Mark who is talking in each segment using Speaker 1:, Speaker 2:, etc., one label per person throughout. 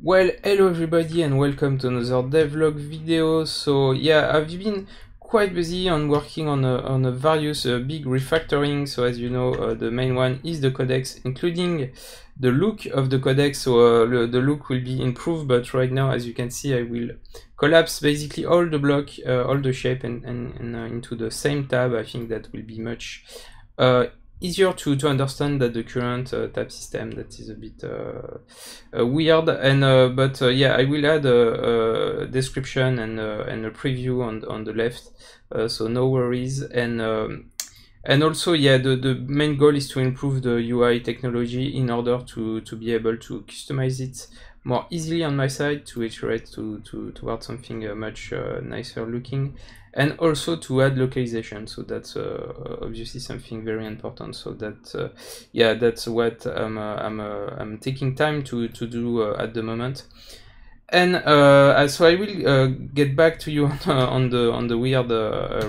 Speaker 1: Well, hello everybody and welcome to another devlog video. So yeah, I've been quite busy on working on a various big refactoring. So as you know, the main one is the codex, including the look of the codex. So the look will be improved, but right now, as you can see, I will collapse basically all the block, all the shape and into the same tab. I think that will be much easier to understand that the current tab system that is a bit weird, and but yeah, I will add a description and a preview on the left, so no worries. And also, yeah, the main goal is to improve the UI technology in order to be able to customize it more easily on my side, to iterate towards something much nicer looking, and also to add localization. So that's obviously something very important. So that yeah, that's what I'm taking time to do at the moment. And so I will get back to you on the weird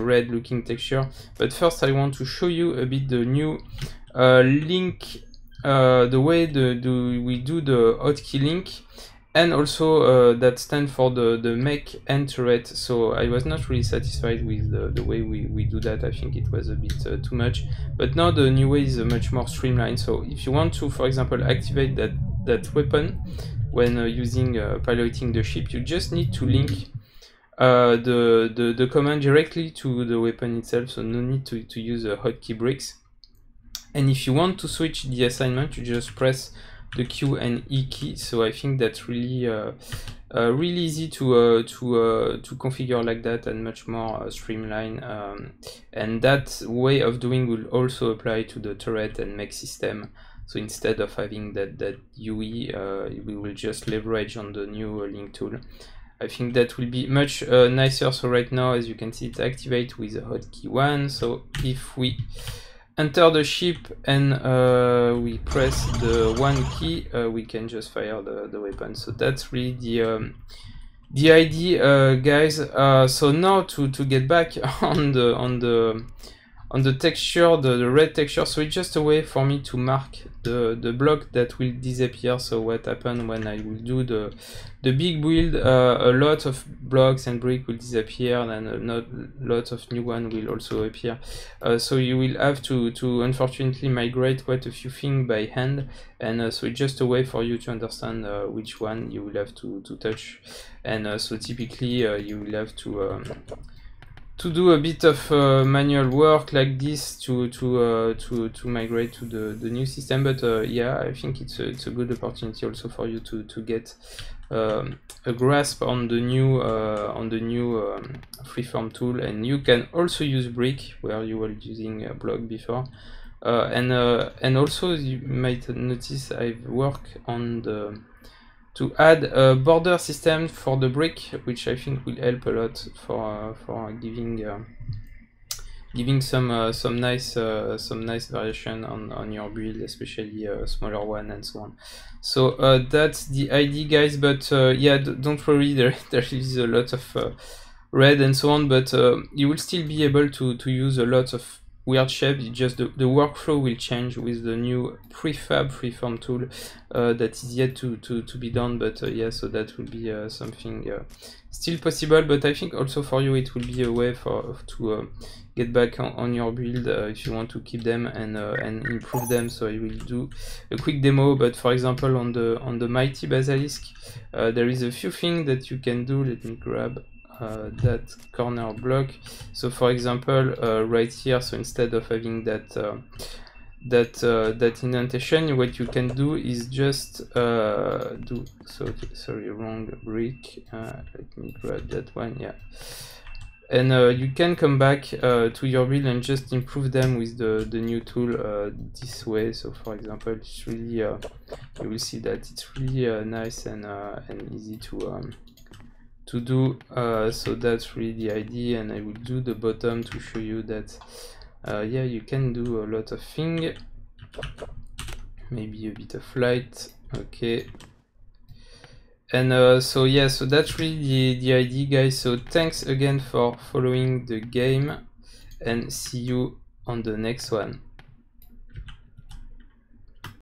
Speaker 1: red looking texture, but first I want to show you a bit the new link, the way we do the hotkey link, and also that stands for the make and turret. So I was not really satisfied with the way we do that. I think it was a bit too much, but now the new way is much more streamlined. So if you want to, for example, activate that weapon when using piloting the ship, you just need to link the command directly to the weapon itself, so no need to use hotkey bricks. And if you want to switch the assignment, you just press the Q and E key. So I think that's really really easy to configure like that, and much more streamlined. And that way of doing will also apply to the turret and mech system. So instead of having that UI, we will just leverage on the new link tool. I think that will be much nicer. So right now, as you can see, it activates with hotkey 1. So if we enter the ship and we press the 1 key, we can just fire the weapon. So that's really the idea, guys. So now to get back on the texture, the red texture, so it's just a way for me to mark the block that will disappear. So what happened when I will do the big build, a lot of blocks and brick will disappear, and a lot of new one will also appear. So you will have to unfortunately migrate quite a few things by hand, and so it's just a way for you to understand which one you will have to touch. And so typically you will have to do a bit of manual work like this to migrate to the new system. But yeah, I think it's a good opportunity also for you to get a grasp on the new freeform tool. And you can also use brick where you were using a block before. And also you might notice I've worked on to add a border system for the brick, which I think will help a lot for giving some nice variation on your build, especially a smaller one and so on. So that's the idea, guys. But yeah, don't worry, there is a lot of red and so on, but you will still be able to use a lot of weird shape. Just the workflow will change with the new prefab freeform tool that is yet to be done. But yeah, so that will be something still possible. But I think also for you it will be a way to get back on your build if you want to keep them and improve them. So I will do a quick demo. But for example, on the Mighty Basilisk, there is a few things that you can do. Let me grab that corner block. So for example, right here, so instead of having that indentation, what you can do is just sorry, wrong brick. Let me grab that one. Yeah. And you can come back to your build and just improve them with the new tool this way. So for example, it's really you will see that it's really nice and easy to do. So that's really the idea. And I will do the bottom to show you that yeah, you can do a lot of things. Maybe a bit of light. Okay. And so yeah, so that's really the idea, guys. So thanks again for following the game, and see you on the next one.